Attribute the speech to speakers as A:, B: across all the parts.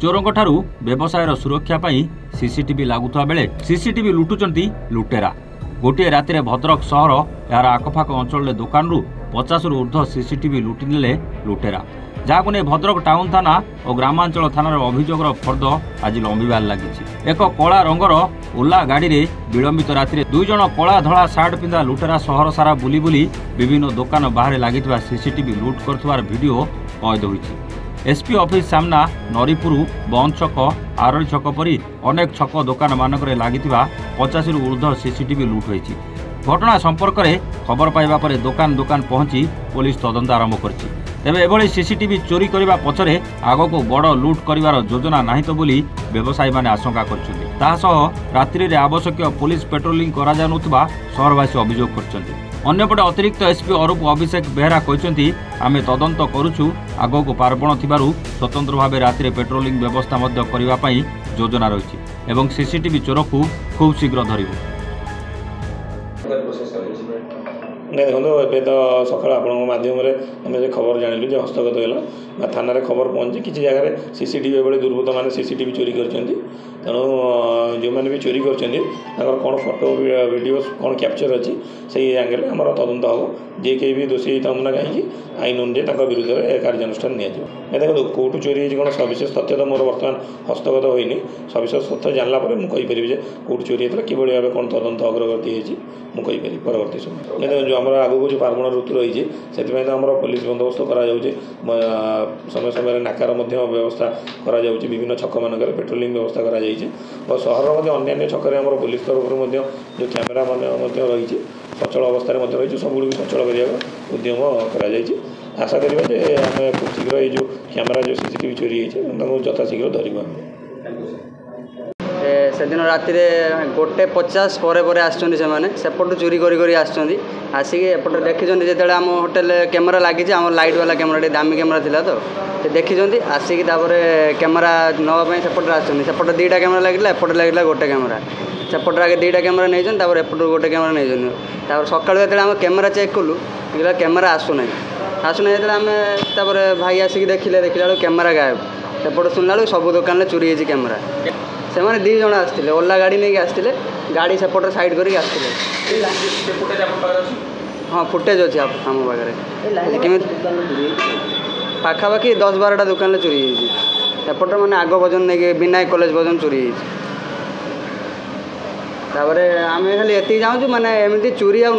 A: चोरों ठारू व्यवसायर सुरक्षा सीसीटीवी लगुवा बेले सीसीटीवी लुटुचंती लुटेरा। गोटे राति भद्रक सहर यार आखपाख अंचल दुकान 50 रु ऊर्ध्व सीसीटीवी लुटिने लुटेरा, जहां नहीं भद्रक टाउन थाना और ग्रामांचल थानार अभियोगर फर्द आज लंबिबार लगी। एक कला रंगर ओला गाड़ी रे विलंबित राति 2 जन कला धला सार्ट पिंधा लुटेरा सहर सारा बुली बुली विभिन्न दुकान बाहर लगी सीसीटीवी लुट कर वीडियो कैद होइछि। एसपी ऑफिस सामना नरीपुर बंद छक आरड़ी छक परी अनेक छक दुकान मानक लगी 50 रु ऊर्ध्व सीसीटीवी लुट होइछि। घटना संपर्क में खबर पाइबा परे दुकान दुकान पहुंची पुलिस तदंत आरंभ करछि। तेबे एभली सीसीटीवी चोरी करने पछरे आगो को बड़ लुट करिवार योजना नाही तो बोली व्यवसायी माने आशंका करछन्ति। तासह रात्रि रे आवश्यक पुलिस पेट्रोलिंग करा जानुथबा शहरवासी अभियोग करछन्ति। अन्यपटे अतिरिक्त एसपी अरूप अभिषेक बेहरा कहते आमे तदंत करुछु, आगो को पार्वण थिबारु स्वतंत्र भाव राति पेट्रोलिंग व्यवस्था मध्य करिवा पई योजना रही एवं सीसीटीवी चोर को खूब शीघ्र धरिबु।
B: नहीं देखो ए तो सका आपध्यम आम खबर जानिलु जो हस्तगत है थाना खबर पहुँची किसी जगह सीसीटीवी एभली दुर्बृत्त मैंने सीसीटीवी चोरी कर तेणु जो मैंने भी चोरी कर कौन फोटो वीडियो कौन कैप्चर अच्छी से एंगल आम तदंत हम जी कहीं भी दोषी होता ना कहीं आईन अनुଯାयी विरुद्ध में कार्यानुष्ठान नहीं देखो कौटू चोरी होती कौन सविशेष तथ्य तो मोर बर्तमान हस्तगत होनी सविशेष तथ्य जानला मुझे कौटू चोरी होता कि भाव कौन तदंत अग्रगति होगी परवर्ती समय देखो जो आम आगू जो पार्वण ऋतु रही से तो आम पुलिस बंदोबस्त कर समय समय नाकार व्यवस्था करा विभिन्न छक मानक पेट्रोलिंग व्यवस्था करा और सहर अन्य छक पुलिस तरफ जो कैमेरा मान रही सचल अवस्था रही सब भी सचल करने उद्यम कर आशा करें आम खूब शीघ्र ये जो कैमेरा जो सीसीटीवी चोरी होती यथाशीघ्र धरवा।
C: से दिन राति 1:50 पर आसपट चोरी करी आसिक एपट देखी जो आम होटेल कैमेरा लगी आम लाइट वाला कैमेरा दामी कैमेरा थिला तो देखी आसिक कैमेरा नापी सेपटे आसपट 2टा कैमेरा लगे एपटे लगे गोटे कैमेरा सेपटे आगे 2टा कैमेरा नहीं एपट गोटे कैमेरा नहीं सकाल जो आम कैमेरा चेक कलु कैमेरा आसुना आम भाई आसिक देखिले कैमेरा गायब सेपट शुणला सब दुकान चोरी होती कैमेरा से मैंने 2 जन आसते ओला गाड़ी नहीं आसते गाड़ी सेपटे साइड करके आसते। हाँ फुटेज अच्छे आम पाखे पाखापाखि 10-12टा दुकान चोरी होपटे मैंने आग पर्यटन नहीं विनायक कॉलेज पर्यटन चोरी आम खाली ये चाहूँ मैंने एमती चोरी आ न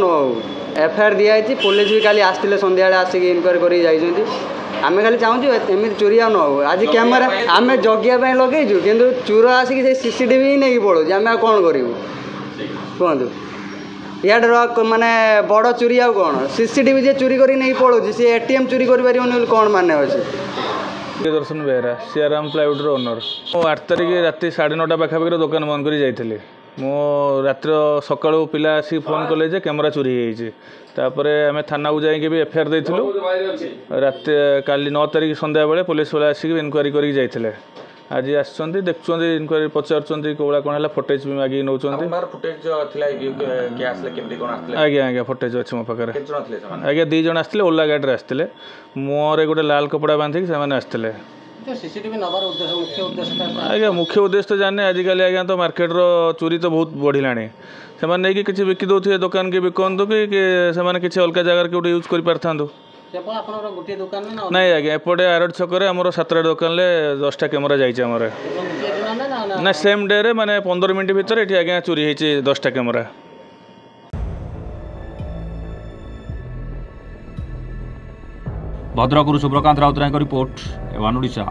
C: एफआईआर दिखाई पुलिस भी काली आसते सन्ध्या आसिक इनक्वारी कर आम खाली चाहूँ एमती चोरी आ न हो आज कैमेरा आम जगिया लगेचु कि चोर आसिक सीसीटीवी ही नहीं पड़ो आम कौन करूँ कहतु यार माने बड़ चोरी आ कौन सीसीटीवी जे चोरी कर नहीं पड़ो सी एटीएम चोरी कर कौन मान अच्छे।
D: दर्शन बेहरा सियाराम प्लाईवुड ओनर 8 तारिख राति 9:30 पाखापाखि दुकान बंद कर जाइए मो रात्र सका पिला आसिक फोन कले जे कैमेरा चोरी होपर आम थाना को जाकि भी एफआईआर देथिलु रात काली 9 तारिख संध्या बेले पुलिस वाले आसिक इनक्वारी करके जाइए आज आसुँच देखुं इनक्वारी पचार कौड़ा कौन है फुटेज भी मागिक नौ आज्ञा आज्ञा फुटेज अच्छे मो पाखे आज्ञा 2 जन आसते ओला गाड़ी आसते मुहर गोटे लाल कपड़ा बांधिक से आसते आज्ञा मुख्य उद्देश्य तो जाने आजिकल आज्ञा तो मार्केट रो चोरी तो बहुत बढ़ला से नहीं कि बिकी दौथे दुकान के बिकतु कि किसी अलग जगार कौटे यूज कर पारता नहीं आज्ञा एपटे आरड़ छक आमर 7टा दुकान 10टा कैमेरा जाइए ना सेम डे रे माने 15 मिनट भितर ये आज्ञा चोरी होती 10टा कैमेरा।
A: भद्रकରୁ सुब्रकांत राउतरायଙ୍କ रिपोर्ट एवान ओडिशा।